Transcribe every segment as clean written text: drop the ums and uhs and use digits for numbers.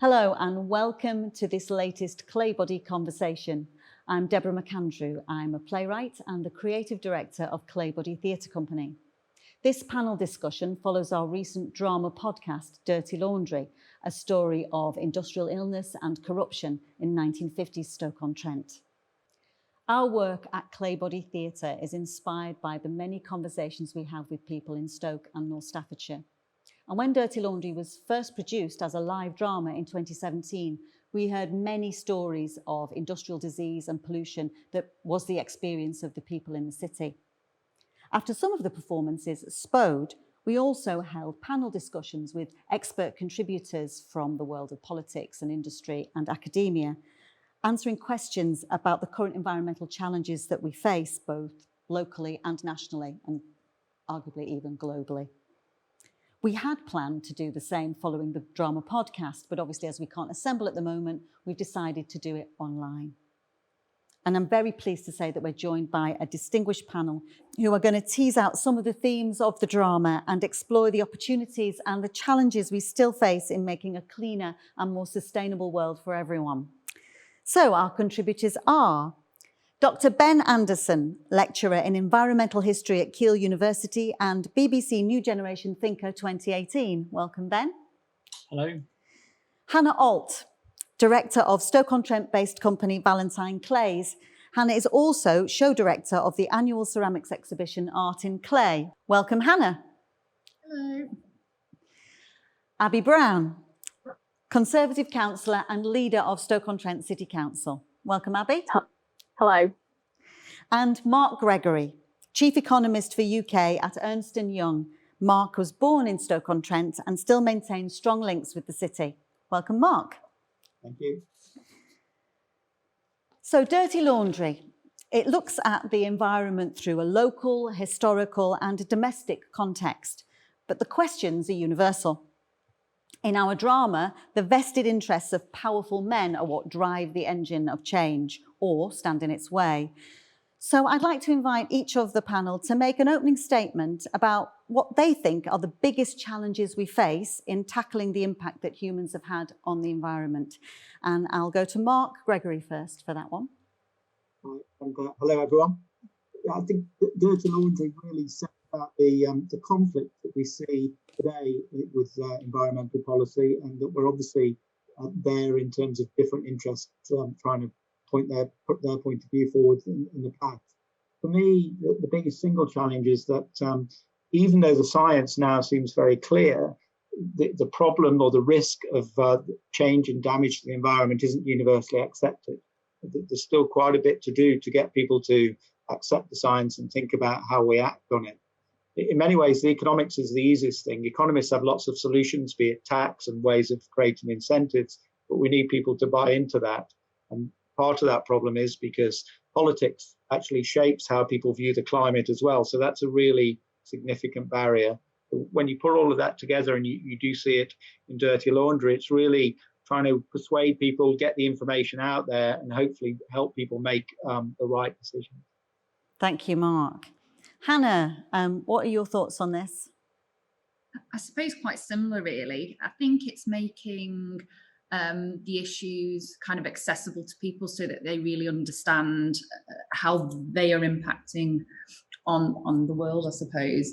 Hello and welcome to this latest Claybody conversation. I'm Deborah McAndrew. I'm a playwright and the creative director of Claybody Theatre Company. This panel discussion follows our recent drama podcast, Dirty Laundry, a story of industrial illness and corruption in 1950s Stoke-on-Trent. Our work at Claybody Theatre is inspired by the many conversations we have with people in Stoke and North Staffordshire. And when Dirty Laundry was first produced as a live drama in 2017, we heard many stories of industrial disease and pollution that was the experience of the people in the city. After some of the performances spode, we also held panel discussions with expert contributors from the world of politics and industry and academia, answering questions about the current environmental challenges that we face both locally and nationally, and arguably even globally. We had planned to do the same following the drama podcast, but obviously as we can't assemble at the moment, we've decided to do it online. And I'm very pleased to say that we're joined by a distinguished panel who are going to tease out some of the themes of the drama and explore the opportunities and the challenges we still face in making a cleaner and more sustainable world for everyone. So our contributors are Dr. Ben Anderson, lecturer in environmental history at Keele University and BBC New Generation Thinker 2018. Welcome, Ben. Hello. Hannah Ault, director of Stoke-on-Trent based company Valentine Clays. Hannah is also show director of the annual ceramics exhibition Art in Clay. Welcome, Hannah. Hello. Abi Brown, Conservative councillor and leader of Stoke-on-Trent City Council. Welcome, Abi. Hello. And Mark Gregory, Chief Economist for UK at Ernst and Young. Mark was born in Stoke-on-Trent and still maintains strong links with the city. Welcome, Mark. Thank you. So, Dirty Laundry. It looks at the environment through a local, historical and domestic context, but the questions are universal. In our drama, the vested interests of powerful men are what drive the engine of change or stand in its way. So I'd like to invite each of the panel to make an opening statement about what they think are the biggest challenges we face in tackling the impact that humans have had on the environment. And I'll go to Mark Gregory first for that one. Hello, everyone. I think Dirty Laundry really set out the conflict that we see today with environmental policy, and that we're obviously there in terms of different interests trying to put their point of view forward in the past. For me, the biggest single challenge is that even though the science now seems very clear, the problem or the risk of change and damage to the environment isn't universally accepted. There's still quite a bit to do to get people to accept the science and think about how we act on it. In many ways, the economics is the easiest thing. Economists have lots of solutions, be it tax and ways of creating incentives, but we need people to buy into that. And part of that problem is because politics actually shapes how people view the climate as well. So that's a really significant barrier. When you put all of that together, and you do see it in Dirty Laundry, it's really trying to persuade people, get the information out there, and hopefully help people make the right decision. Thank you, Mark. Hannah, what are your thoughts on this? I suppose quite similar, really. I think it's making the issues kind of accessible to people so that they really understand how they are impacting on the world, I suppose.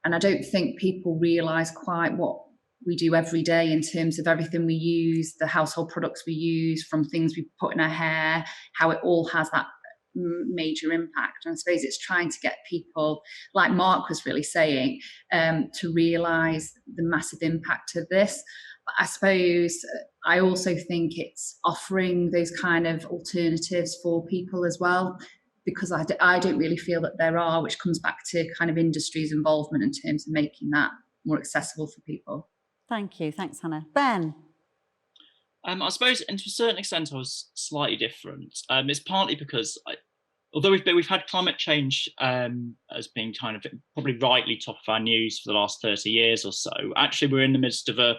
And I don't think people realise quite what we do every day in terms of everything we use, the household products we use, from things we put in our hair, how it all has that major impact. And I suppose it's trying to get people, like Mark was really saying, to realise the massive impact of this. But I suppose I also think it's offering those kind of alternatives for people as well, because I don't really feel that there are, which comes back to kind of industry's involvement in terms of making that more accessible for people. Thank you. Thanks, Hannah. Ben? I suppose, and to a certain extent, I was slightly different. It's partly because, although we've had climate change as being kind of probably rightly top of our news for the last 30 years or so, actually we're in the midst of a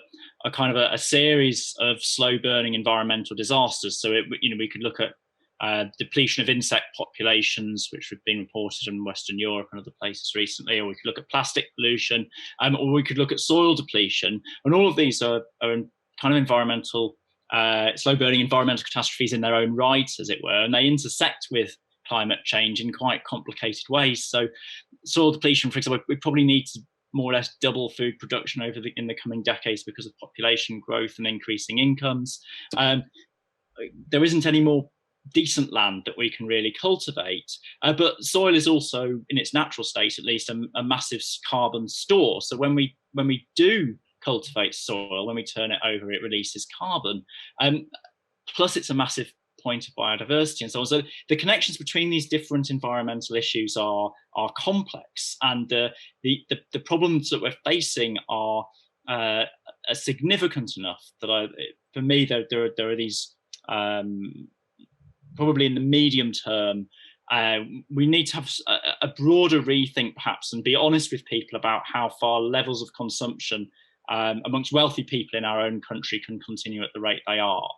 kind of a series of slow-burning environmental disasters. So we could look at depletion of insect populations, which have been reported in Western Europe and other places recently, or we could look at plastic pollution, or we could look at soil depletion, and all of these are kind of environmental slow-burning environmental catastrophes in their own right, as it were, and they intersect with climate change in quite complicated ways. So soil depletion, for example, we probably need to more or less double food production in the coming decades because of population growth and increasing incomes. There isn't any more decent land that we can really cultivate, but soil is also, in its natural state at least, a massive carbon store. So when we do cultivate soil, when we turn it over, it releases carbon. Plus, it's a massive point of biodiversity and so on. So the connections between these different environmental issues are complex, and the problems that we're facing are significant enough that for me there are these probably in the medium term. We need to have a broader rethink, perhaps, and be honest with people about how far levels of consumption amongst wealthy people in our own country can continue at the rate they are.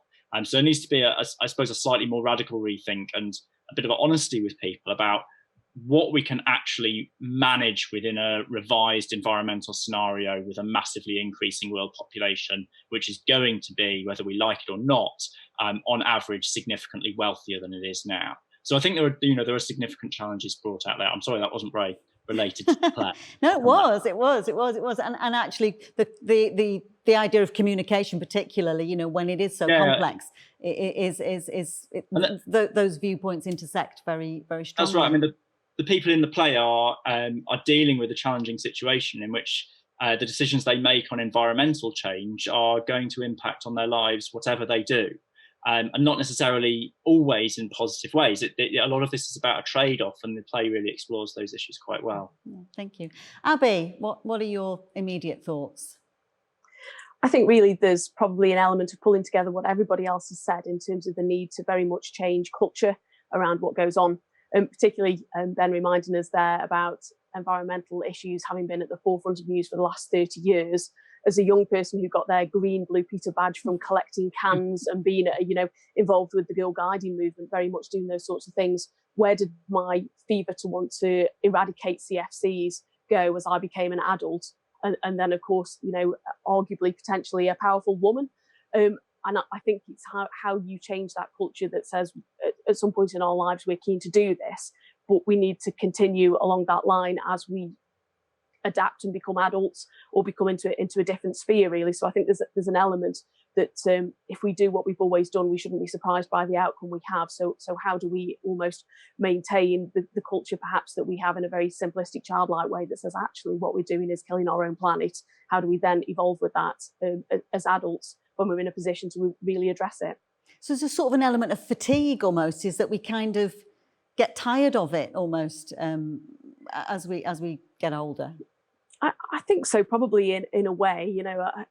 So there needs to be, I suppose, a slightly more radical rethink and a bit of honesty with people about what we can actually manage within a revised environmental scenario with a massively increasing world population, which is going to be, whether we like it or not, on average, significantly wealthier than it is now. So I think there are significant challenges brought out there. I'm sorry, that wasn't very related to the play. No, it was. And actually, the idea of communication, particularly, when it is so complex, those viewpoints intersect very, very strongly. That's right. I mean, the people in the play are dealing with a challenging situation in which the decisions they make on environmental change are going to impact on their lives, whatever they do. And not necessarily always in positive ways. A lot of this is about a trade-off, and the play really explores those issues quite well. Yeah, thank you. Abi, what are your immediate thoughts? I think really there's probably an element of pulling together what everybody else has said in terms of the need to very much change culture around what goes on, and particularly Ben reminding us there about environmental issues having been at the forefront of news for the last 30 years. As a young person who got their green Blue Peter badge from collecting cans and being, involved with the Girl Guiding movement, very much doing those sorts of things, where did my fever to want to eradicate CFCs go as I became an adult? And then, of course, arguably, potentially a powerful woman. And I think it's how you change that culture that says at some point in our lives we're keen to do this, but we need to continue along that line as we adapt and become adults or become into a different sphere, really. So I think there's an element that if we do what we've always done, we shouldn't be surprised by the outcome we have. So how do we almost maintain the culture perhaps that we have in a very simplistic, childlike way that says actually what we're doing is killing our own planet? How do we then evolve with that as adults when we're in a position to really address it? So there's a sort of an element of fatigue almost, is that we kind of get tired of it almost as we get older. I think so, probably in a way.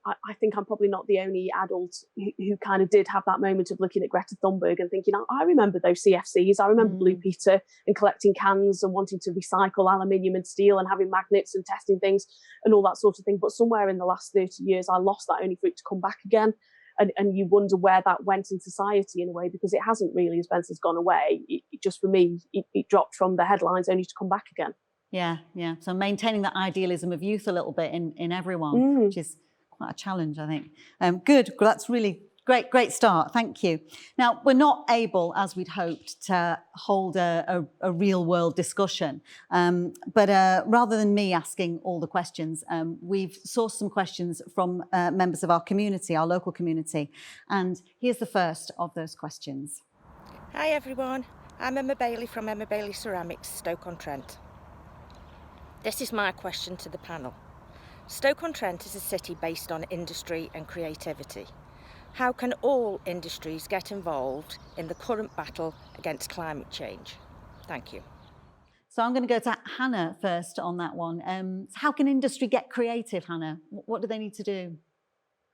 I think I'm probably not the only adult who kind of did have that moment of looking at Greta Thunberg and thinking, I remember those CFCs, I remember Blue Peter and collecting cans and wanting to recycle aluminium and steel and having magnets and testing things and all that sort of thing. But somewhere in the last 30 years, I lost that only for it to come back again. And you wonder where that went in society in a way, because it hasn't really, as Ben says, gone away. It just, for me, it dropped from the headlines only to come back again. Yeah. So maintaining that idealism of youth a little bit in everyone, which is quite a challenge, I think. Good. Well, that's really great start. Thank you. Now, we're not able, as we'd hoped, to hold a real world discussion. But rather than me asking all the questions, we've sourced some questions from members of our community, our local community. And here's the first of those questions. Hi, everyone. I'm Emma Bailey from Emma Bailey Ceramics, Stoke-on-Trent. This is my question to the panel. Stoke-on-Trent is a city based on industry and creativity. How can all industries get involved in the current battle against climate change? Thank you. So I'm going to go to Hannah first on that one. How can industry get creative, Hannah? What do they need to do?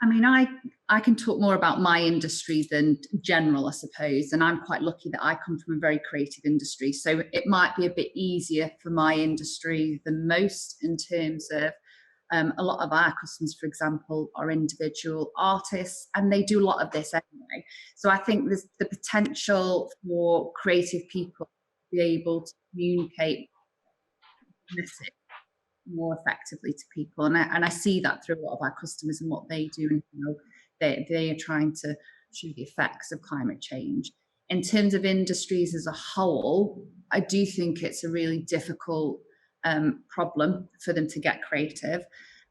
I mean, I can talk more about my industry than general, I suppose, and I'm quite lucky that I come from a very creative industry. So it might be a bit easier for my industry than most in terms of a lot of our customers, for example, are individual artists, and they do a lot of this anyway. So I think there's the potential for creative people to be able to communicate message more effectively to people, and I see that through a lot of our customers and what they do, and they are trying to through the effects of climate change. In terms of industries as a whole, I do think it's a really difficult problem for them to get creative.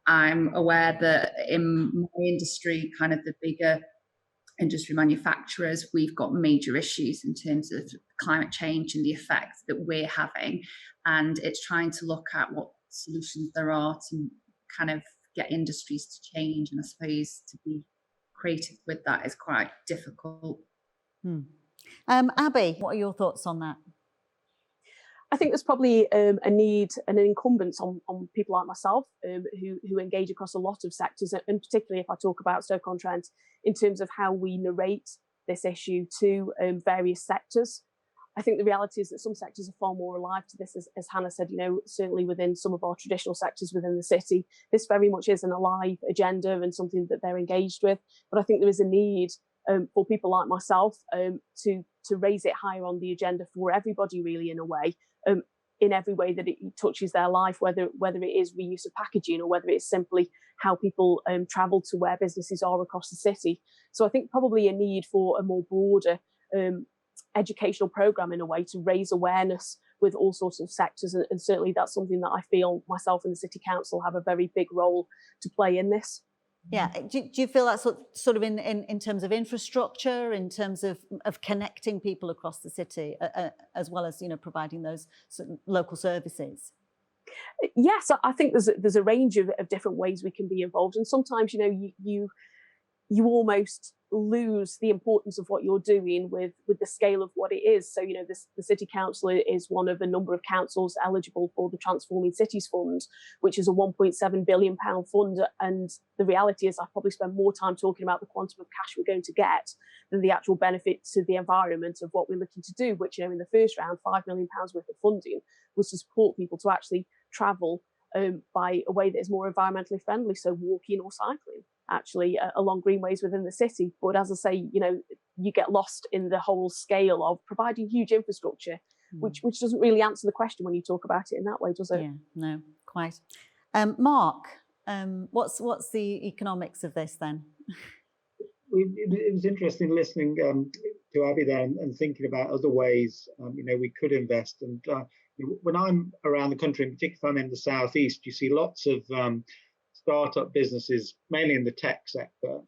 I'm aware that in my industry, kind of the bigger industry manufacturers, we've got major issues in terms of climate change and the effects that we're having. And it's trying to look at what solutions there are to kind of get industries to change. And I suppose to be creative with that is quite difficult. Abi, what are your thoughts on that? I think there's probably a need and an incumbence on people like myself who engage across a lot of sectors, and particularly if I talk about Stoke-on-Trent, in terms of how we narrate this issue to various sectors. I think the reality is that some sectors are far more alive to this, as Hannah said, certainly within some of our traditional sectors within the city. This very much is an alive agenda and something that they're engaged with. But I think there is a need for people like myself to raise it higher on the agenda for everybody, really, in a way, in every way that it touches their life, whether it is reuse of packaging or whether it's simply how people travel to where businesses are across the city. So I think probably a need for a more broader educational programme in a way to raise awareness with all sorts of sectors, and certainly that's something that I feel myself and the City Council have a very big role to play in this. Yeah, do you feel that's sort of in terms of infrastructure, in terms of connecting people across the city, as well as providing those local services? Yes, I think there's a range of different ways we can be involved, and sometimes you almost lose the importance of what you're doing with the scale of what it is. So, the City Council is one of a number of councils eligible for the Transforming Cities Fund, which is a £1.7 billion fund. And the reality is I probably spend more time talking about the quantum of cash we're going to get than the actual benefit to the environment of what we're looking to do, which, in the first round, £5 million worth of funding was to support people to actually travel by a way that is more environmentally friendly, so walking or cycling, actually, along greenways within the city. But as I say, you get lost in the whole scale of providing huge infrastructure, which doesn't really answer the question when you talk about it in that way, does it? Yeah, no, quite. Mark, what's the economics of this then? It was interesting listening to Abi there and thinking about other ways we could invest. And when I'm around the country, in particular if I'm in the southeast, you see lots of startup businesses, mainly in the tech sector,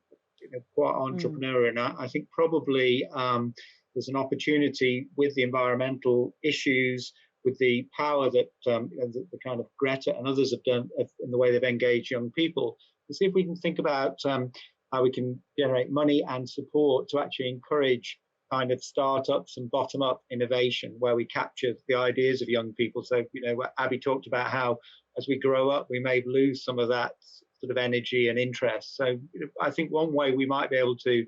quite entrepreneurial. And I think probably there's an opportunity with the environmental issues, with the power that the kind of Greta and others have done in the way they've engaged young people, to see if we can think about how we can generate money and support to actually encourage kind of startups and bottom-up innovation, where we capture the ideas of young people. So, Abi talked about how as we grow up, we may lose some of that sort of energy and interest. So I think one way we might be able to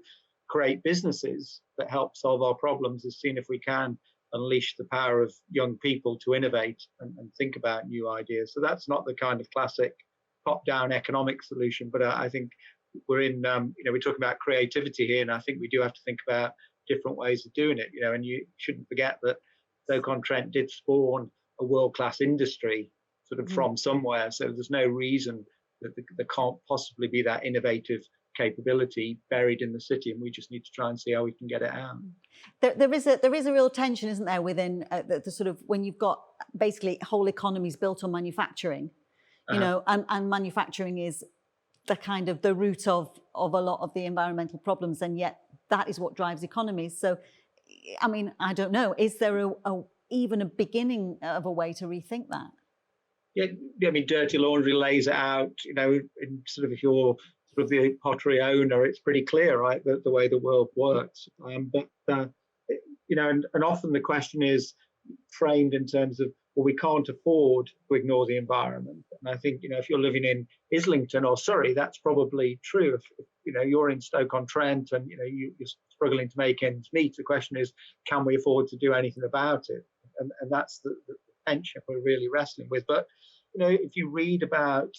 create businesses that help solve our problems is seeing if we can unleash the power of young people to innovate and think about new ideas. So that's not the kind of classic top-down economic solution, but I think we're in, we're talking about creativity here, and I think we do have to think about different ways of doing it, and you shouldn't forget that Stoke-on-Trent did spawn a world-class industry sort of from somewhere. So there's no reason that there can't possibly be that innovative capability buried in the city, and we just need to try and see how we can get it out. There is a real tension, isn't there, within the sort of, when you've got basically whole economies built on manufacturing, and manufacturing is the kind of the root of a lot of the environmental problems, and yet that is what drives economies. So, I mean, I don't know, is there even a beginning of a way to rethink that? Yeah, I mean, Dirty Laundry lays it out, in sort of, if you're sort of the pottery owner, it's pretty clear, right, that the way the world works. But and often the question is framed in terms of, well, we can't afford to ignore the environment. And I think, if you're living in Islington or Surrey, that's probably true. If you're in Stoke-on-Trent and, you're struggling to make ends meet, the question is, can we afford to do anything about it? And that's the tension we're really wrestling with. But, if you read about,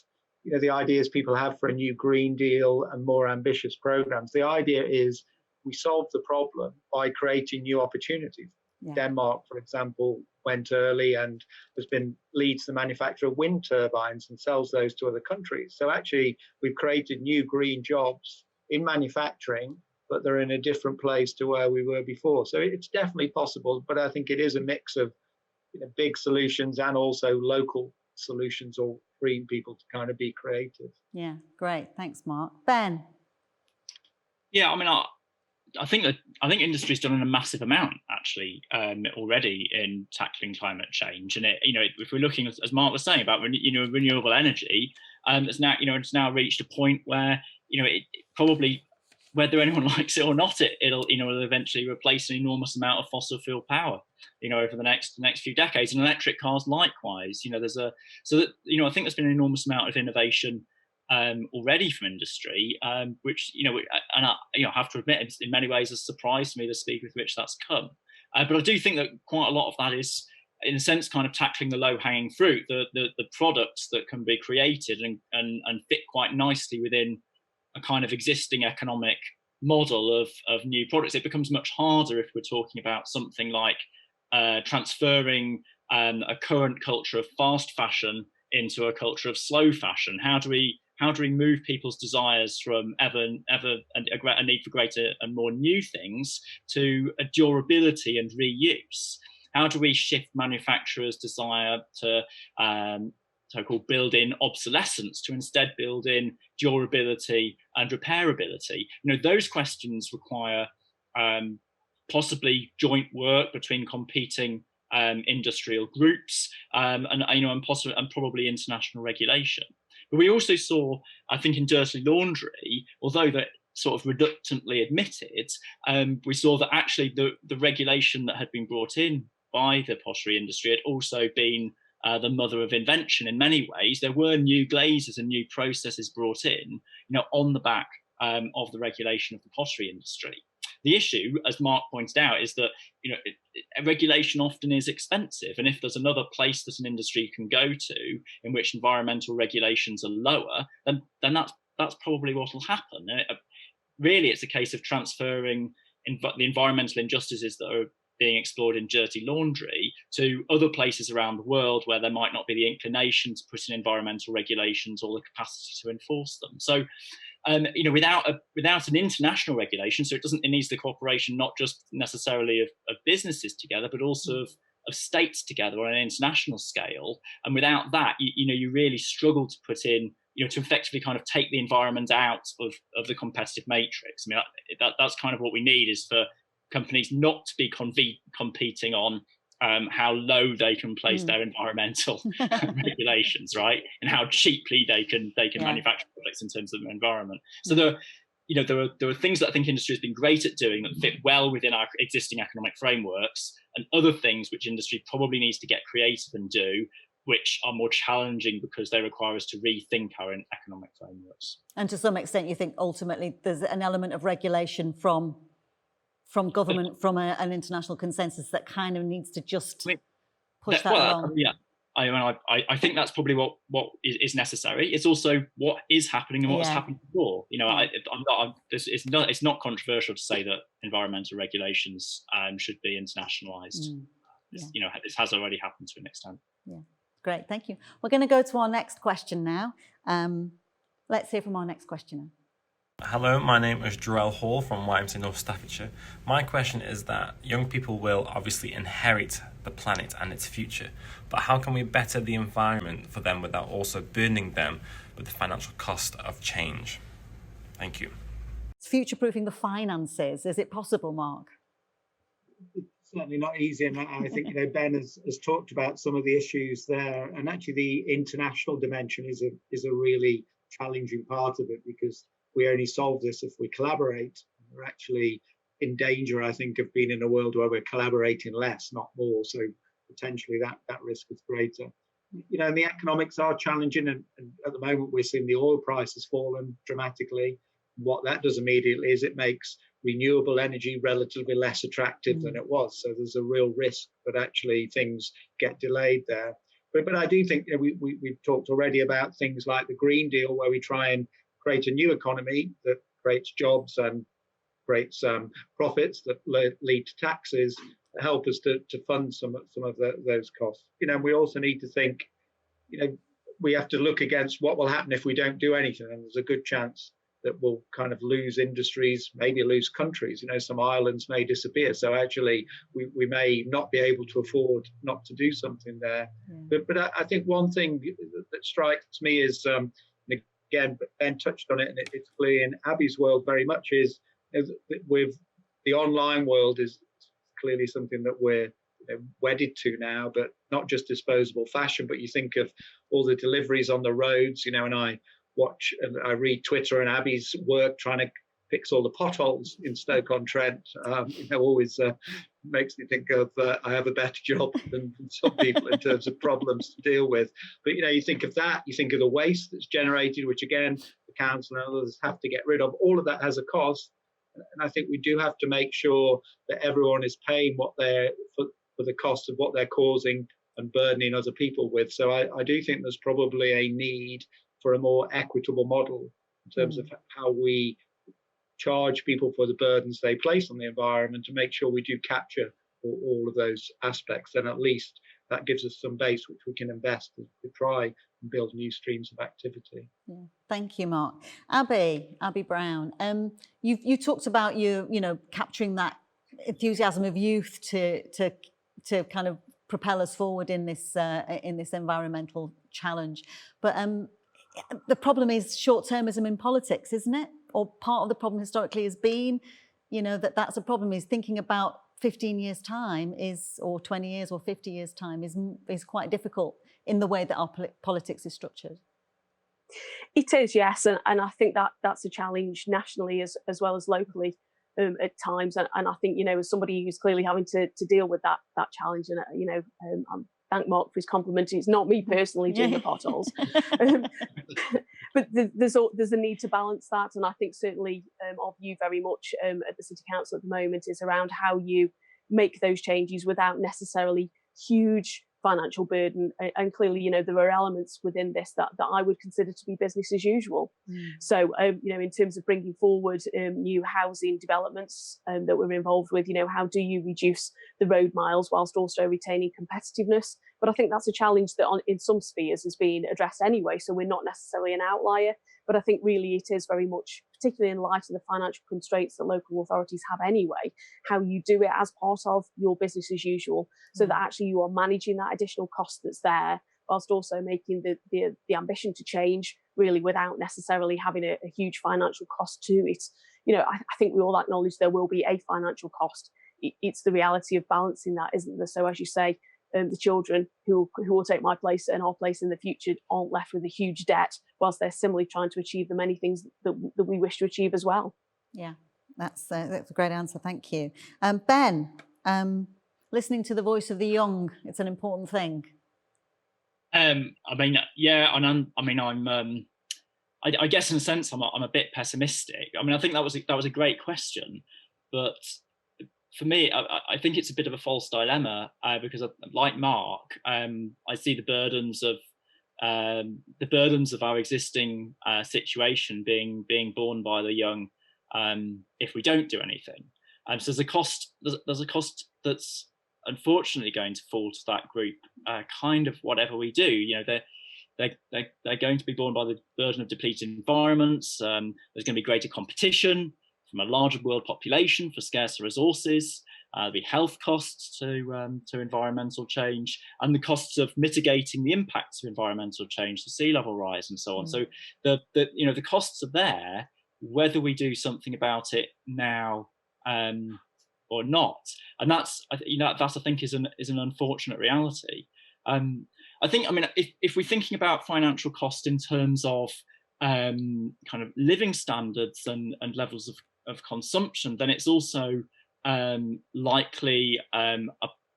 the ideas people have for a new Green Deal and more ambitious programs, the idea is we solve the problem by creating new opportunities. Yeah. Denmark, for example, went early and leads the manufacture of wind turbines and sells those to other countries. So actually, we've created new green jobs in manufacturing but they're in a different place to where we were before. So it's definitely possible, but I think it is a mix of big solutions and also local solutions, or freeing people to kind of be creative. Yeah, great. Thanks, Mark. Ben? Yeah, I mean, I think industry's done a massive amount actually already in tackling climate change, and if we're looking, as Mark was saying about renewable energy, it's now reached a point where it probably, whether anyone likes it or not, it'll eventually replace an enormous amount of fossil fuel power over the next few decades, and electric cars likewise. I think there's been an enormous amount of innovation already from industry, which and I have to admit, in many ways has surprised me, the speed with which that's come. But I do think that quite a lot of that is, in a sense, kind of tackling the low-hanging fruit, the products that can be created and fit quite nicely within a kind of existing economic model of new products. It becomes much harder if we're talking about something like transferring a current culture of fast fashion into a culture of slow fashion. How do we move people's desires from ever a need for greater and more new things to a durability and reuse? How do we shift manufacturers' desire to so-called build-in obsolescence to instead build in durability and repairability? Those questions require possibly joint work between competing industrial groups, and probably international regulation. But we also saw, I think, in dirty laundry, although that sort of reluctantly admitted, we saw that actually the regulation that had been brought in by the pottery industry had also been the mother of invention in many ways. There were new glazes and new processes brought in, on the back of the regulation of the pottery industry. The issue, as Mark pointed out, is that regulation often is expensive, and if there's another place that an industry can go to in which environmental regulations are lower, then that's probably what will happen. Really, it's a case of transferring the environmental injustices that are being explored in dirty laundry to other places around the world where there might not be the inclination to put in environmental regulations or the capacity to enforce them. So, without an international regulation, so it needs the cooperation not just necessarily of businesses together, but also of states together on an international scale. And without that, you really struggle to put in, to effectively kind of take the environment out of the competitive matrix. I mean, that's kind of what we need, is for companies not to be competing on how low they can place their environmental regulations, right, and how cheaply they can manufacture products in terms of the environment. So there are things that I think industry has been great at doing that fit well within our existing economic frameworks, and other things which industry probably needs to get creative and do, which are more challenging because they require us to rethink our economic frameworks. And to some extent, you think ultimately there's an element of regulation from government, from an international consensus that kind of needs to just push that along. Yeah, I think that's probably what is necessary. It's also what is happening and what's happened before. It's not controversial to say that environmental regulations should be internationalised. This has already happened to an extent. Yeah, great, thank you. We're going to go to our next question now. Let's hear from our next questioner. Hello, my name is Jerahl Hall from YMCA North Staffs. My question is that young people will obviously inherit the planet and its future, but how can we better the environment for them without also burdening them with the financial cost of change? Thank you. Future-proofing the finances, is it possible, Mark? It's certainly not easy, and I think Ben has talked about some of the issues there, and actually the international dimension is a really challenging part of it, because we only solve this if we collaborate. We're actually in danger, I think, of being in a world where we're collaborating less, not more. So potentially that risk is greater. And the economics are challenging, and at the moment we're seeing the oil price has fallen dramatically. What that does immediately is it makes renewable energy relatively less attractive than it was. So there's a real risk that actually things get delayed there. But I do think we've talked already about things like the Green Deal, where we try and create a new economy that creates jobs and creates profits that lead to taxes that help us to fund some of those costs. We also need to think, we have to look against what will happen if we don't do anything. And there's a good chance that will kind of lose industries, maybe lose countries. Some islands may disappear. So actually, we may not be able to afford not to do something there. Yeah. But I think one thing that strikes me is, again, Ben touched on it, and it's clear in Abi's world very much is with the online world is clearly something that we're wedded to now, but not just disposable fashion, but you think of all the deliveries on the roads, and I watch and I read Twitter and Abi's work trying to fix all the potholes in Stoke-on-Trent. Always makes me think of I have a better job than some people in terms of problems to deal with. But you think of that, you think of the waste that's generated, which again the council and others have to get rid of. All of that has a cost, and I think we do have to make sure that everyone is paying what they're for the cost of what they're causing and burdening other people with. So I do think there's probably a need for a more equitable model in terms of how we charge people for the burdens they place on the environment, to make sure we do capture all of those aspects. And at least that gives us some base which we can invest to try and build new streams of activity. Yeah. Thank you, Mark. Abi Brown, you talked about capturing that enthusiasm of youth to kind of propel us forward in this environmental challenge, but the problem is short-termism in politics, isn't it? Or part of the problem historically has been, that's a problem, is thinking about 15 years' time or 20 years or 50 years' time is quite difficult in the way that our politics is structured. It is, yes, and I think that's a challenge nationally as well as locally at times, and I think as somebody who's clearly having to deal with that challenge, and thank Mark for his compliment. It's not me personally doing the potholes, but there's a need to balance that, and I think certainly our view very much at the City Council at the moment is around how you make those changes without necessarily huge financial burden, and clearly there are elements within this that I would consider to be business as usual. So in terms of bringing forward new housing developments that we're involved with, how do you reduce the road miles whilst also retaining competitiveness? But I think that's a challenge that in some spheres has been addressed anyway, so we're not necessarily an outlier. But I think really it is very much, particularly in light of the financial constraints that local authorities have anyway, how you do it as part of your business as usual, so that actually you are managing that additional cost that's there, whilst also making the ambition to change really without necessarily having a huge financial cost to it. I think we all acknowledge there will be a financial cost. It's the reality of balancing that, isn't there? So as you say, the children who will take my place and our place in the future aren't left with a huge debt, whilst they're similarly trying to achieve the many things that we wish to achieve as well. Yeah, that's a great answer. Thank you. Ben, listening to the voice of the young, it's an important thing. I guess in a sense I'm a bit pessimistic. I think that was a great question, but for me, I think it's a bit of a false dilemma because, like Mark, I see the burdens of our existing situation being borne by the young if we don't do anything. So there's a cost that's unfortunately going to fall to that group. Kind of whatever we do, they're going to be borne by the burden of depleted environments. There's going to be greater competition from a larger world population for scarcer resources. There'll be health costs to environmental change, and the costs of mitigating the impacts of environmental change, the sea level rise, and so on. So the costs are there, whether we do something about it now or not. And that's I think is an unfortunate reality. If we're thinking about financial cost in terms of kind of living standards and levels of consumption, then it's also likely a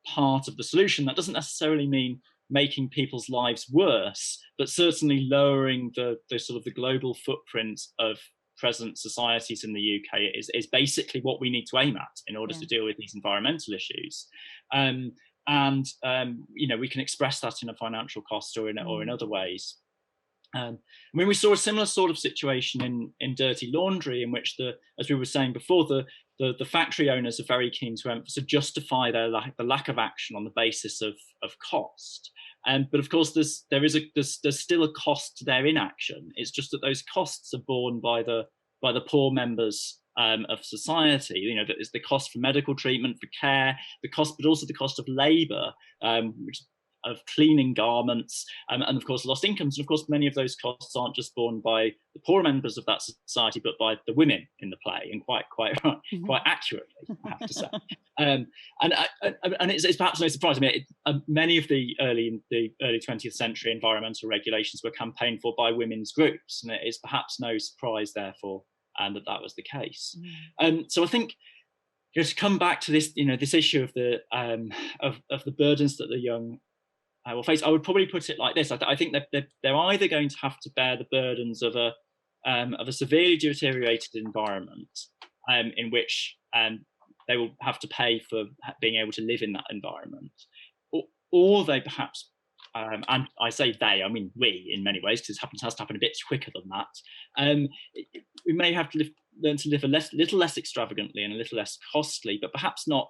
part of the solution. That doesn't necessarily mean making people's lives worse, but certainly lowering the sort of the global footprint of present societies in the UK is basically what we need to aim at in order to deal with these environmental issues. We can express that in a financial cost or in other ways. We saw a similar sort of situation in dirty laundry, in which as we were saying before, the factory owners are very keen to justify the lack of action on the basis of cost. But of course, there's still a cost to their inaction. It's just that those costs are borne by the the poor members of society. You know, that is the cost for medical treatment, for care, the cost, but also the cost of labour, of cleaning garments, and of course lost incomes. And of course, many of those costs aren't just borne by the poorer members of that society, but by the women in the play, and quite accurately, I have to say. And it's perhaps no surprise. I mean, many of the early 20th century environmental regulations were campaigned for by women's groups, and it is perhaps no surprise, therefore, that was the case. So I think, just come back to this, this issue of the burdens that the young will face. I would probably put it like this: I think that they're either going to have to bear the burdens of a severely deteriorated environment, in which they will have to pay for being able to live in that environment, or they perhaps, and I say they, I mean we, in many ways, because it has to happen a bit quicker than that. We may have to learn to live a little less extravagantly and a little less costly, but perhaps not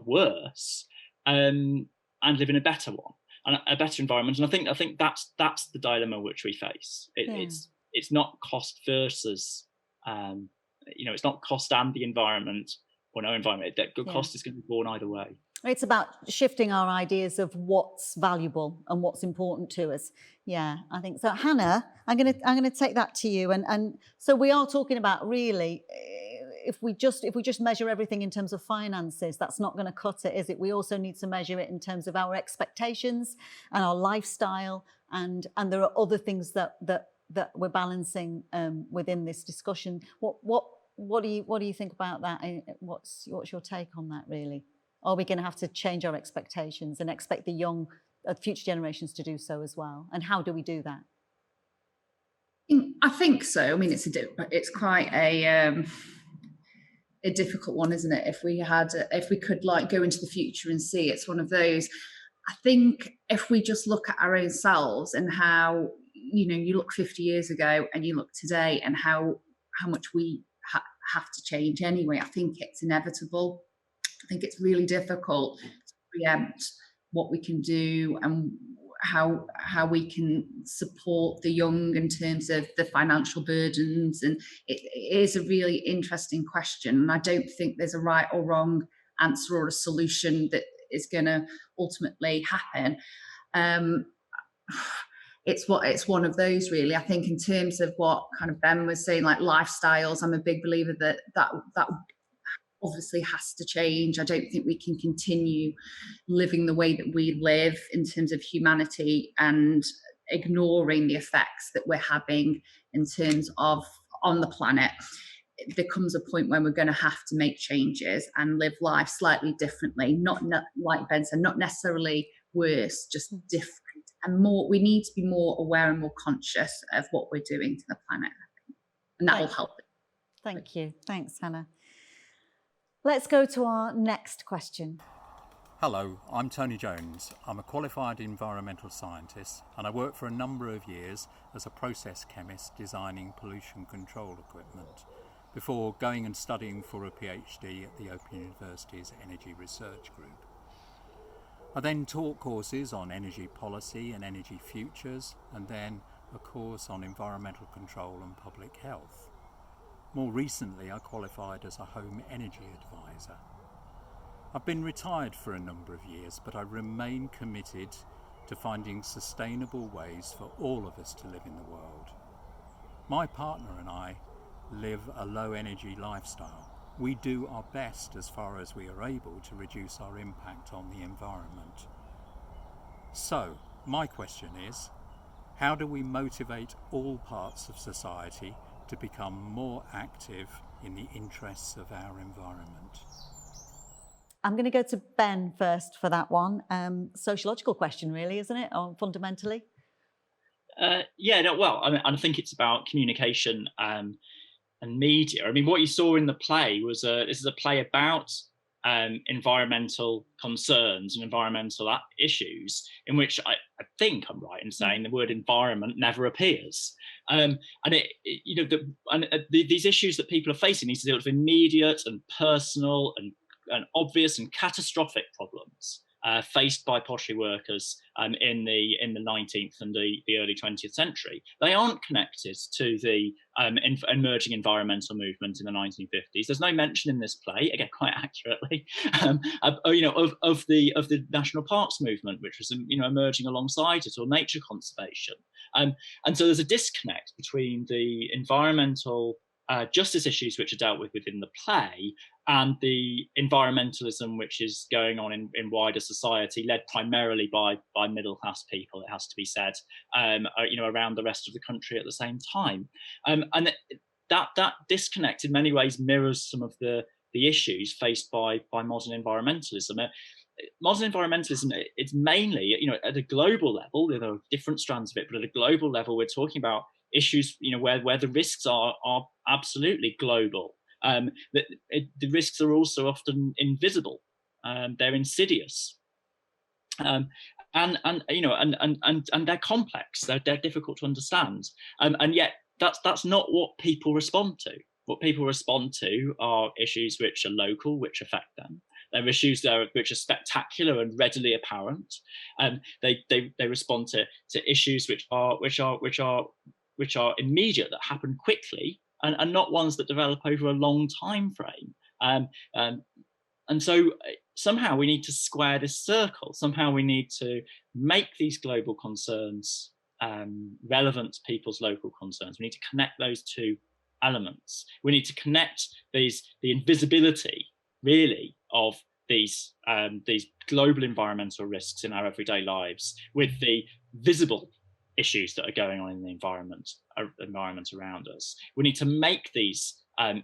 worse, and live in a better one, and a better environment. And I think that's the dilemma which we face. It's not cost versus, it's not cost and the environment, or no environment. That cost is going to be borne either way. It's about shifting our ideas of what's valuable and what's important to us. Yeah, I think so. Hannah, I'm going to take that to you. And so we are talking about, really, if we just measure everything in terms of finances, that's not going to cut it, is it? We also need to measure it in terms of our expectations and our lifestyle, and there are other things that we're balancing within this discussion. What do you think about that? What's your take on that, really? Are we going to have to change our expectations and expect the young future generations to do so as well? And how do we do that? I think so. I mean, it's quite a difficult one, isn't it? If we could like go into the future and see, it's one of those. I think if we just look at our own selves and how, you look 50 years ago and you look today and how much we have to change anyway, I think it's inevitable. I think it's really difficult to preempt what we can do and how we can support the young in terms of the financial burdens. And it is a really interesting question. And I don't think there's a right or wrong answer or a solution that is going to ultimately happen. It's one of those, really. I think in terms of what kind of Ben was saying, like lifestyles, I'm a big believer that obviously has to change. I don't think we can continue living the way that we live in terms of humanity and ignoring the effects that we're having in terms of on the planet. There comes a point when we're going to have to make changes and live life slightly differently, not like Ben said, not necessarily worse, just different, and more. We need to be more aware and more conscious of what we're doing to the planet, and that will help. Thank you. Thanks, Hannah. Let's go to our next question. Hello, I'm Tony Jones. I'm a qualified environmental scientist, and I worked for a number of years as a process chemist designing pollution control equipment before going and studying for a PhD at the Open University's Energy Research Group. I then taught courses on energy policy and energy futures, and then a course on environmental control and public health. More recently, I qualified as a home energy advisor. I've been retired for a number of years, but I remain committed to finding sustainable ways for all of us to live in the world. My partner and I live a low energy lifestyle. We do our best as far as we are able to reduce our impact on the environment. So, my question is, how do we motivate all parts of society to become more active in the interests of our environment? I'm going to go to Ben first for that one. Sociological question, really, isn't it? Or fundamentally? I think it's about communication and media. I mean, what you saw in the play was this is a play about environmental concerns and environmental issues, in which I think I'm right in saying the word environment never appears. These issues that people are facing need to deal with immediate and personal and obvious and catastrophic problems. faced by pottery workers in the 19th and the early 20th century. They aren't connected to the emerging environmental movement in the 1950s. There's no mention in this play, again quite accurately, of the national parks movement, which was emerging alongside it, or nature conservation. And so there's a disconnect between the environmental justice issues which are dealt with within the play and the environmentalism which is going on in wider society, led primarily by middle class people, it has to be said, around the rest of the country at the same time. And that disconnect in many ways mirrors some of the issues faced by modern environmentalism. Modern environmentalism, it's mainly, at a global level, there are different strands of it, but at a global level, we're talking about issues, where the risks are absolutely global. The risks are also often invisible. They're insidious, and they're complex. They're difficult to understand, and yet that's not what people respond to. What people respond to are issues which are local, which affect them. They're issues which are spectacular and readily apparent. They respond to issues which are immediate, that happen quickly, and not ones that develop over a long time frame. And so somehow we need to square this circle. Somehow we need to make these global concerns relevant to people's local concerns. We need to connect those two elements. We need to connect the invisibility, really, of these global environmental risks in our everyday lives with the visible issues that are going on in the environment around us. We need to make these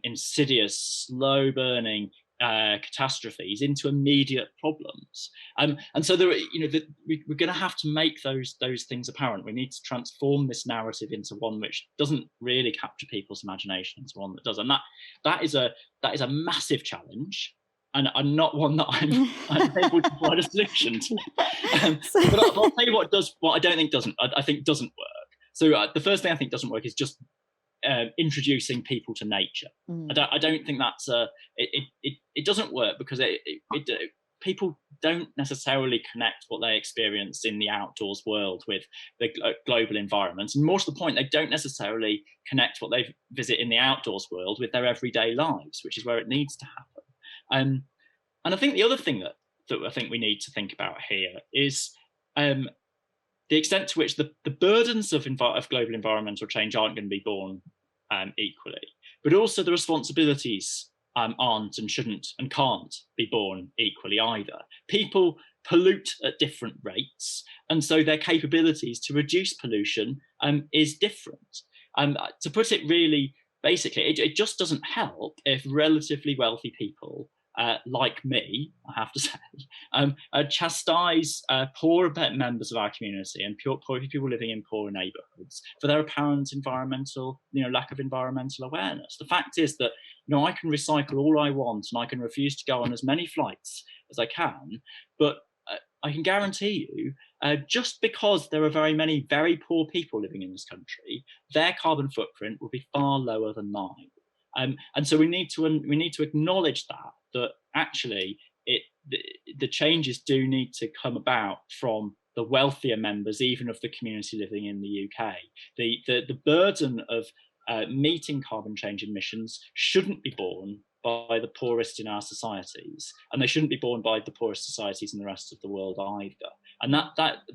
insidious, slow-burning catastrophes into immediate problems, and so we're going to have to make those things apparent. We need to transform this narrative into one which doesn't really capture people's imagination, into one that does, and that is a massive challenge, and not one that I'm able to provide a solution to. But I'll tell you what I don't think doesn't. I think doesn't work. So the first thing I think doesn't work is just introducing people to nature. I don't think that's it doesn't work, because people don't necessarily connect what they experience in the outdoors world with the global environment, and more to the point, they don't necessarily connect what they visit in the outdoors world with their everyday lives, which is where it needs to happen. And I think the other thing that I think we need to think about here is the extent to which the burdens of global environmental change aren't going to be borne equally, but also the responsibilities aren't and shouldn't and can't be borne equally either. People pollute at different rates, and so their capabilities to reduce pollution is different. To put it really basically, it just doesn't help if relatively wealthy people, like me, I have to say, chastise poorer members of our community and poor people living in poorer neighbourhoods for their apparent lack of environmental awareness. The fact is that I can recycle all I want, and I can refuse to go on as many flights as I can, but I can guarantee you, just because there are very many very poor people living in this country, their carbon footprint will be far lower than mine. And so we need to acknowledge that actually the changes do need to come about from the wealthier members, even of the community living in the UK. The burden of meeting carbon change emissions shouldn't be borne by the poorest in our societies, and they shouldn't be borne by the poorest societies in the rest of the world either. And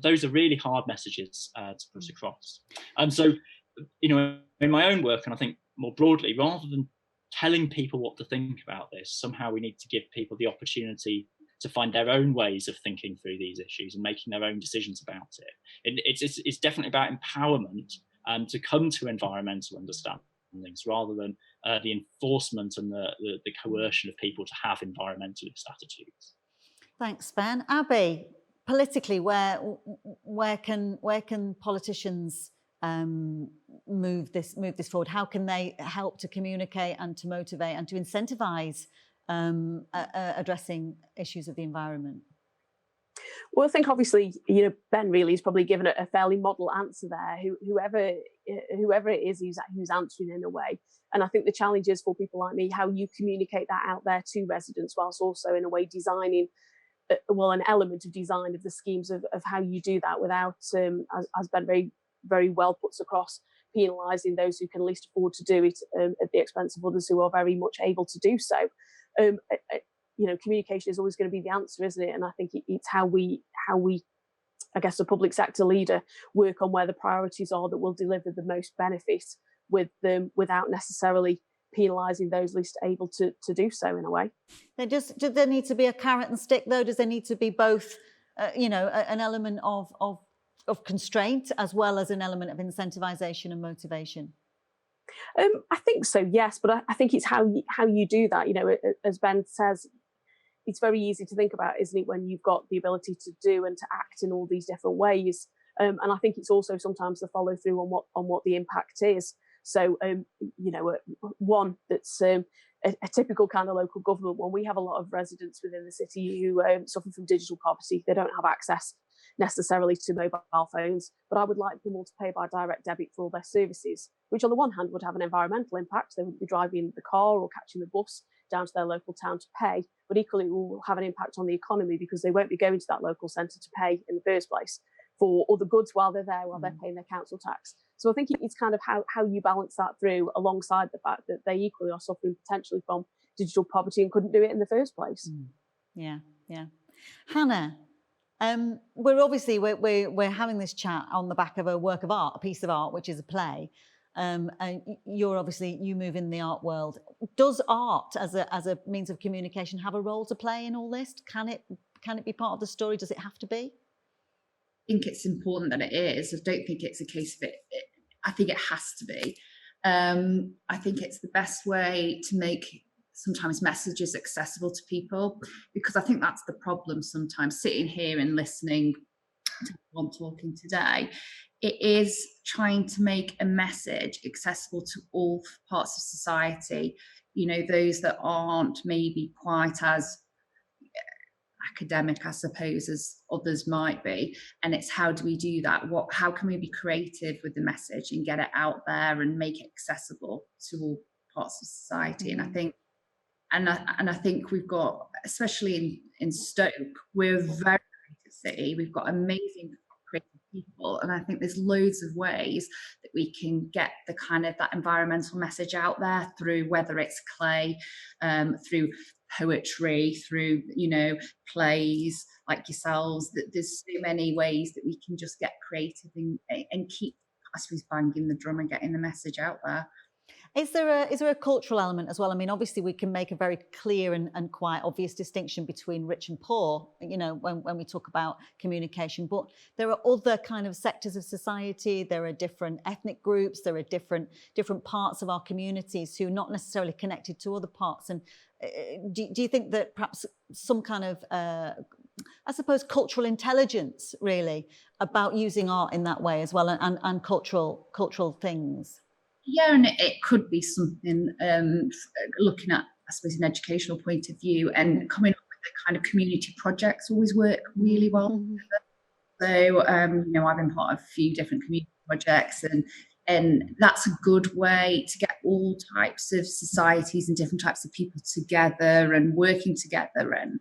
those are really hard messages to put across. And so, in my own work, and I think more broadly, rather than telling people what to think about this, somehow we need to give people the opportunity to find their own ways of thinking through these issues and making their own decisions about it. It's definitely about empowerment to come to environmental understandings, rather than the enforcement and the coercion of people to have environmentalist attitudes. Thanks, Ben. Abi, politically, where can politicians move this forward? How can they help to communicate and to motivate and to incentivize addressing issues of the environment? Well, I think obviously, Ben really has probably given a fairly model answer there. Whoever it is who's answering in a way, and I think the challenge is for people like me how you communicate that out there to residents, whilst also in a way designing an element of design of the schemes of how you do that without, as Ben very, very well puts across, penalising those who can least afford to do it at the expense of others who are very much able to do so. Communication is always going to be the answer, isn't it? And I think it's how we, I guess, a public sector leader, work on where the priorities are that will deliver the most benefit with them without necessarily penalising those least able to do so, in a way. Does there need to be a carrot and stick, though? Does there need to be both, an element of constraint as well as an element of incentivisation and motivation? I think so, yes, but I think it's how you do that. As Ben says, it's very easy to think about, isn't it, when you've got the ability to do and to act in all these different ways. And I think it's also sometimes the follow through on what the impact is. So, one that's a typical kind of local government one. We have a lot of residents within the city who suffer from digital poverty. They don't have access necessarily to mobile phones, but I would like them all to pay by direct debit for all their services, which on the one hand would have an environmental impact. They wouldn't be driving the car or catching the bus down to their local town to pay, but equally will have an impact on the economy because they won't be going to that local centre to pay in the first place for other goods while they're there, while they're paying their council tax. So I think it's kind of how you balance that through, alongside the fact that they equally are suffering potentially from digital poverty and couldn't do it in the first place. Yeah. Hannah, we're having this chat on the back of a work of art, a piece of art, which is a play. And you move in the art world. Does art as a means of communication have a role to play in all this? Can it be part of the story? Does it have to be? I think it's important that it is. I don't think it's a case of it. I think it has to be. I think it's the best way to make sometimes messages accessible to people, because I think that's the problem sometimes, sitting here and listening to one talking today. It is trying to make a message accessible to all parts of society, those that aren't maybe quite as academic, I suppose, as others might be. And it's how do we do that? How can we be creative with the message and get it out there and make it accessible to all parts of society? And I think we've got, especially in Stoke, we're a very creative city. We've got amazing creative people, and I think there's loads of ways that we can get the kind of that environmental message out there through, whether it's clay, through poetry, through plays like yourselves. That there's so many ways that we can just get creative and keep, I suppose, banging the drum and getting the message out there. Is there a cultural element as well? I mean, obviously we can make a very clear and quite obvious distinction between rich and poor, when we talk about communication, but there are other kind of sectors of society, there are different ethnic groups, there are different parts of our communities who are not necessarily connected to other parts. And do you think that perhaps some kind of, I suppose, cultural intelligence really about using art in that way as well, and cultural things? Yeah, and it could be something looking at, I suppose, an educational point of view, and coming up with the kind of community projects always work really well. So, I've been part of a few different community projects, and that's a good way to get all types of societies and different types of people together and working together, and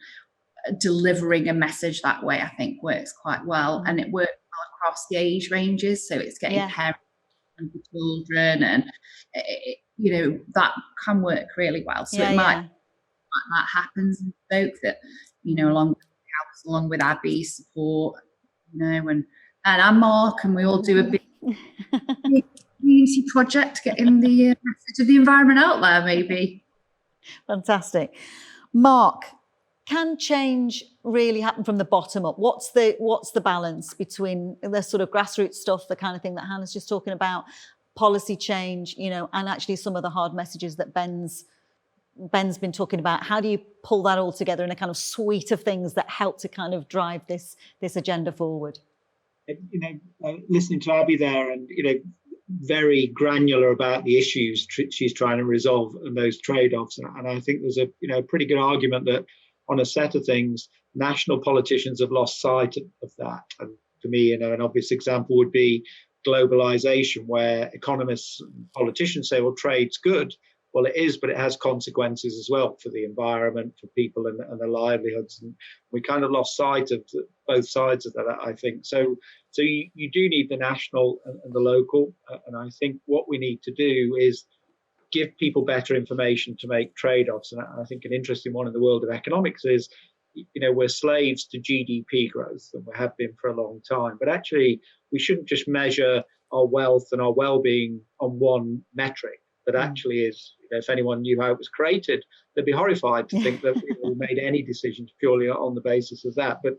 delivering a message that way, I think, works quite well. And it works well across the age ranges, so it's getting parents and the children, and that can work really well. So it might that happens in Stoke, that along with Abi's support, and I'm Mark, and we all do a big community project, getting the message of the environment out there, maybe. Fantastic. Mark, can change really happen from the bottom up? What's the balance between the sort of grassroots stuff, the kind of thing that Hannah's just talking about, policy change, and actually some of the hard messages that Ben's been talking about? How do you pull that all together in a kind of suite of things that help to kind of drive this agenda forward? Listening to Abi there, and very granular about the issues she's trying to resolve and those trade-offs, and I think there's a pretty good argument that on a set of things, national politicians have lost sight of that. And to me, an obvious example would be globalization, where economists and politicians say, well, trade's good, well, it is, but it has consequences as well for the environment, for people and their livelihoods. And we kind of lost sight of both sides of that, I think. So you do need the national and the local. And I think what we need to do is give people better information to make trade-offs. And I think an interesting one in the world of economics is, we're slaves to GDP growth, and we have been for a long time. But actually, we shouldn't just measure our wealth and our well-being on one metric. That actually is, if anyone knew how it was created, they'd be horrified to think that we made any decisions purely on the basis of that. But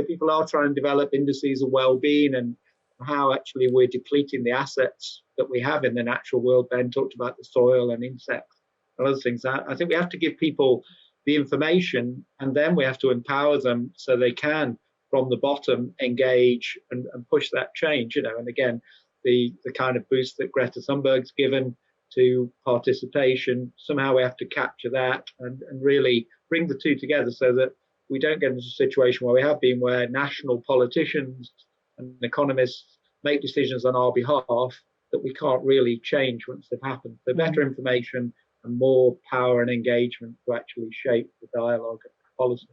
people are trying to develop indices of well-being and how actually we're depleting the assets that we have in the natural world. Ben talked about the soil and insects and other things. I think we have to give people the information, and then we have to empower them so they can, from the bottom, engage and push that change. And again, the kind of boost that Greta Thunberg's given to participation, somehow we have to capture that and really bring the two together so that we don't get into a situation where we have been, where national politicians and economists make decisions on our behalf that we can't really change once they've happened. So better information and more power and engagement to actually shape the dialogue and policy.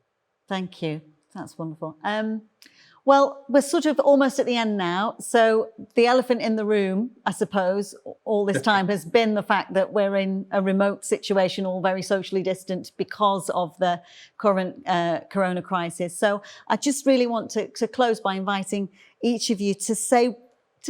Thank you. That's wonderful. Well, we're sort of almost at the end now. So the elephant in the room, I suppose, all this time has been the fact that we're in a remote situation, all very socially distant because of the current corona crisis. So I just really want to close by inviting each of you to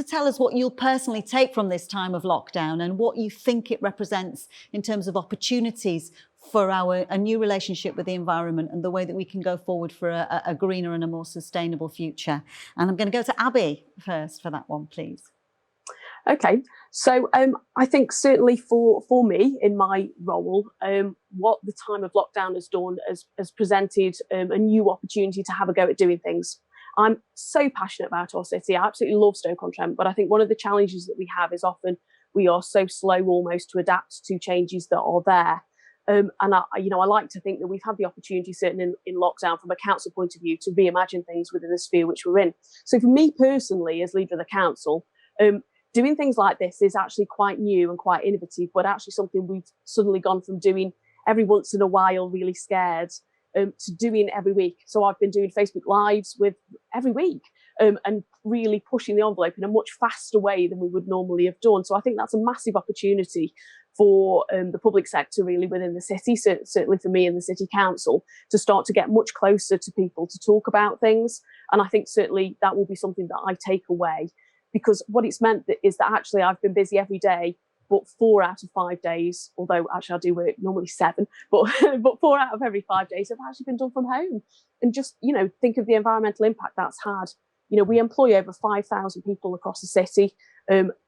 tell us what you'll personally take from this time of lockdown and what you think it represents in terms of opportunities for a new relationship with the environment and the way that we can go forward for a greener and a more sustainable future. And I'm going to go to Abi first for that one, please. Okay, so I think certainly for me in my role, what the time of lockdown has done has presented a new opportunity to have a go at doing things. I'm so passionate about our city. I absolutely love Stoke-on-Trent, but I think one of the challenges that we have is often we are so slow almost to adapt to changes that are there. And I like to think that we've had the opportunity, certainly in lockdown, from a council point of view, to reimagine things within the sphere which we're in. So for me personally, as leader of the council, doing things like this is actually quite new and quite innovative, but actually something we've suddenly gone from doing every once in a while, really scared, to doing every week. So I've been doing Facebook Lives with every week and really pushing the envelope in a much faster way than we would normally have done. So I think that's a massive opportunity for the public sector really within the city, certainly for me and the city council, to start to get much closer to people to talk about things. And I think certainly that will be something that I take away, because what it's meant is that actually I've been busy every day, but 4 out of 5 days, although actually I do work normally 7, but 4 out of every 5 days have actually been done from home. And just, think of the environmental impact that's had. We employ over 5,000 people across the city.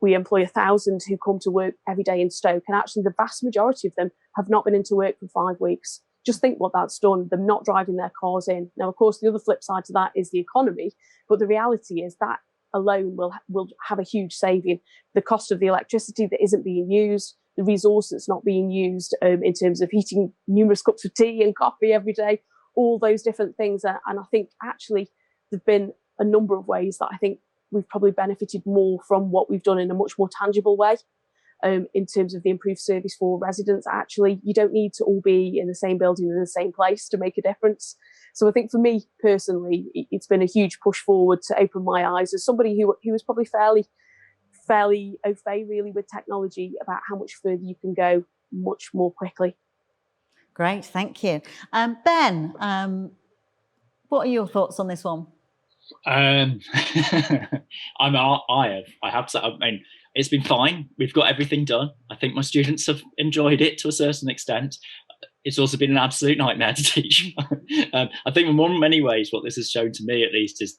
We employ 1,000 who come to work every day in Stoke, and actually the vast majority of them have not been into work for 5 weeks. Just think what that's done, them not driving their cars in. Now, of course, the other flip side to that is the economy, but the reality is that alone will have a huge saving. The cost of the electricity that isn't being used, the resource that's not being used in terms of heating numerous cups of tea and coffee every day, all those different things. And I think actually there've been a number of ways that I think we've probably benefited more from what we've done in a much more tangible way in terms of the improved service for residents. Actually, you don't need to all be in the same building in the same place to make a difference. So I think for me personally, it's been a huge push forward to open my eyes as somebody who was probably fairly au fait really with technology, about how much further you can go much more quickly. Great, thank you. Ben, what are your thoughts on this one? I have to say, I mean, it's been fine. We've got everything done. I think my students have enjoyed it to a certain extent. It's also been an absolute nightmare to teach. I think in many ways, what this has shown to me, at least, is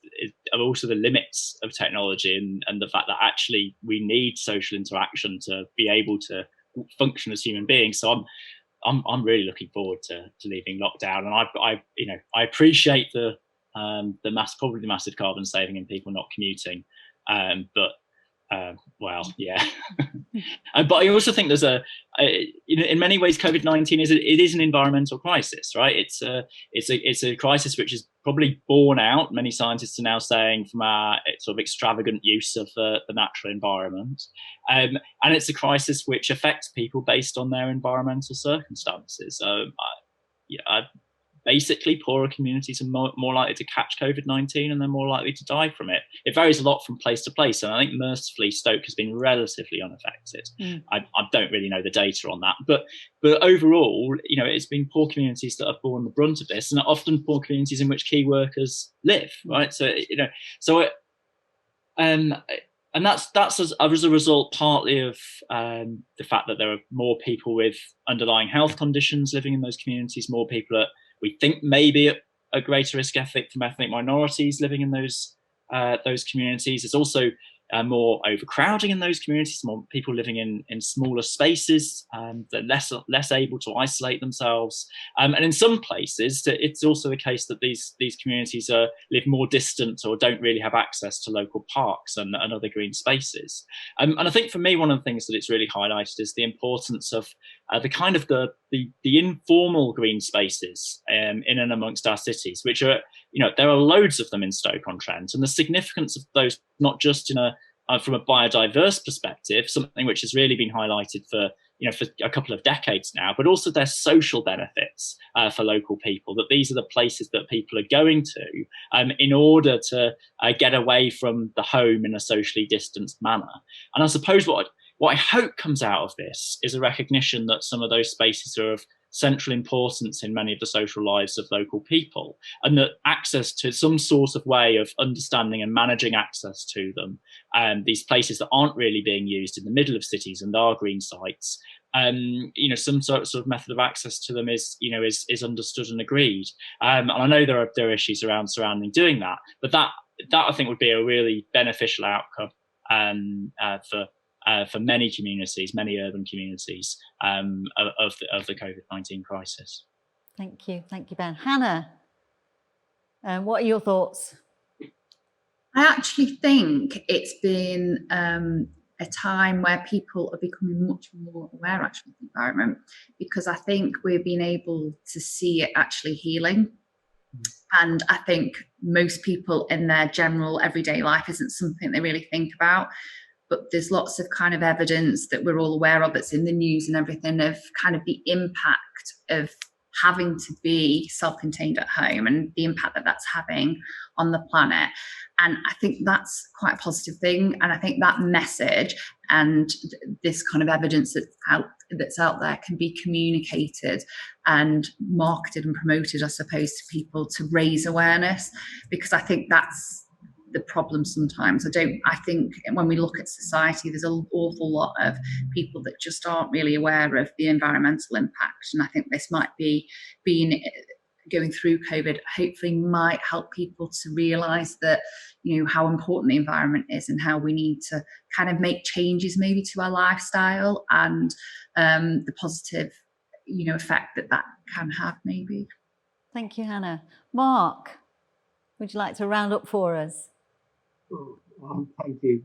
also the limits of technology and the fact that actually we need social interaction to be able to function as human beings. So I'm really looking forward to leaving lockdown, and I appreciate probably the massive carbon saving in people not commuting, but Well, yeah. But I also think there's in many ways, COVID-19 is an environmental crisis, right? It's a crisis which is probably borne out, many scientists are now saying, from our sort of extravagant use of the natural environment. And it's a crisis which affects people based on their environmental circumstances. Basically, poorer communities are more likely to catch COVID-19 and they're more likely to die from it. It varies a lot from place to place, and I think mercifully Stoke has been relatively unaffected. I don't really know the data on that, but overall, it's been poor communities that have borne the brunt of this, and often poor communities in which key workers live, right? And that's as a result partly of the fact that there are more people with underlying health conditions living in those communities, more people that we think maybe at a greater risk from ethnic minorities living in those communities. There's also more overcrowding in those communities, more people living in smaller spaces, that are less able to isolate themselves. And in some places, it's also the case that these communities live more distant or don't really have access to local parks and other green spaces. And I think for me, one of the things that it's really highlighted is the importance of the kind of the informal green spaces in and amongst our cities, which are, there are loads of them in Stoke-on-Trent, and the significance of those, not just from a biodiverse perspective, something which has really been highlighted for a couple of decades now, but also their social benefits for local people, that these are the places that people are going to in order to get away from the home in a socially distanced manner. And I suppose what I hope comes out of this is a recognition that some of those spaces are of central importance in many of the social lives of local people, and that access to some sort of way of understanding and managing access to them, these places that aren't really being used in the middle of cities and are green sites, some sort of method of access to them is understood and agreed. And I know there are issues surrounding doing that, but that I think would be a really beneficial outcome for many communities, many urban communities of the COVID-19 crisis. Thank you, Ben. Hannah, what are your thoughts? I actually think it's been a time where people are becoming much more aware actually of the environment, because I think we've been able to see it actually healing. And I think most people in their general everyday life isn't something they really think about. But there's lots of kind of evidence that we're all aware of, that's in the news and everything, of kind of the impact of having to be self-contained at home and the impact that that's having on the planet. And I think that's quite a positive thing. And I think that message and this kind of evidence that's out there can be communicated and marketed and promoted, I suppose, to people to raise awareness, because I think that's the problem sometimes. I think when we look at society, there's an awful lot of people that just aren't really aware of the environmental impact. And I think this might be going through COVID, hopefully might help people to realise that, how important the environment is and how we need to kind of make changes maybe to our lifestyle and the positive, effect that can have maybe. Thank you, Hannah. Mark, would you like to round up for us? Thank you.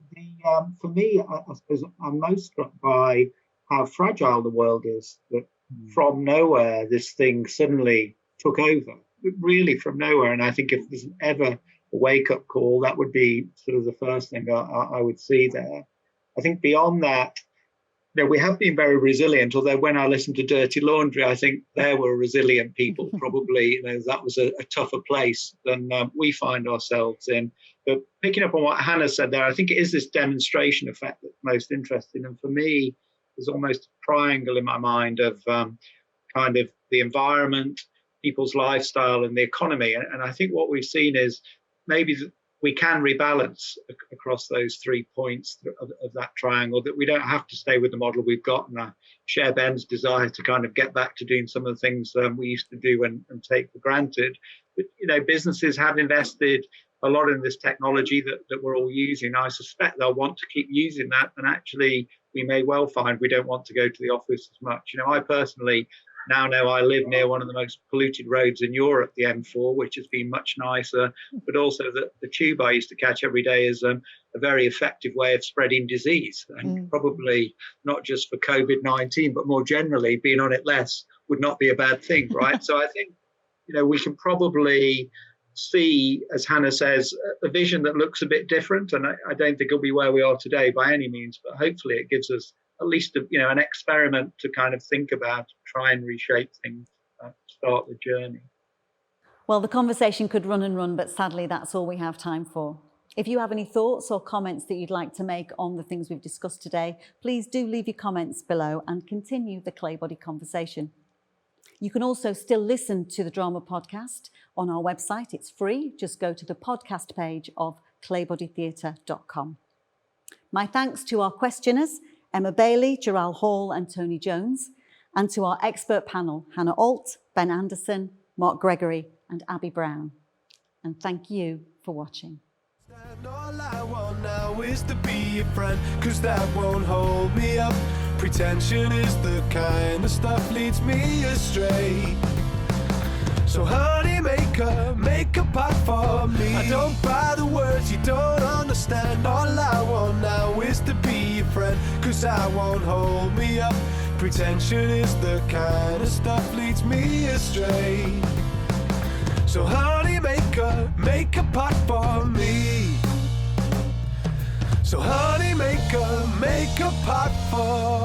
For me, I suppose I'm most struck by how fragile the world is, that from nowhere this thing suddenly took over, really from nowhere. And I think if there's ever a wake-up call, that would be sort of the first thing I would see there. I think beyond that, we have been very resilient, although when I listened to Dirty Laundry, I think there were resilient people. Probably, that was a tougher place than we find ourselves in. But picking up on what Hannah said there, I think it is this demonstration effect that's most interesting. And for me, there's almost a triangle in my mind of kind of the environment, people's lifestyle, and the economy. And I think what we've seen is maybe we can rebalance across those 3 points of that triangle, that we don't have to stay with the model we've got. And I share Ben's desire to kind of get back to doing some of the things we used to do and take for granted. But, businesses have invested a lot in this technology that we're all using. I suspect they'll want to keep using that. And actually, we may well find we don't want to go to the office as much. I personally now know I live near one of the most polluted roads in Europe, the M4, which has been much nicer, but also the tube I used to catch every day is a very effective way of spreading disease, and probably not just for COVID-19, but more generally, being on it less would not be a bad thing, right? So I think, we can probably see, as Hannah says, a vision that looks a bit different, and I don't think it'll be where we are today by any means, but hopefully it gives us at least an experiment to kind of think about, try and reshape things, start the journey. Well, the conversation could run and run, but sadly that's all we have time for. If you have any thoughts or comments that you'd like to make on the things we've discussed today, please do leave your comments below and continue the Claybody conversation. You can also still listen to the drama podcast on our website. It's free. Just go to the podcast page of claybodytheatre.com. My thanks to our questioners, Emma Bailey, Jerahl Hall and Tony Jones, and to our expert panel, Hannah Ault, Ben Anderson, Mark Gregory and Abi Brown. And thank you for watching. All I want now is to be your friend, 'cause that won't hold me up. Pretension is the kind of stuff leads me astray. So honey, make a pot for me. I don't buy the words you don't understand. All I want now is to be your friend, 'cause I won't hold me up. Pretension is the kind of stuff leads me astray. So honey, make a pot for me. So honey, make a pot for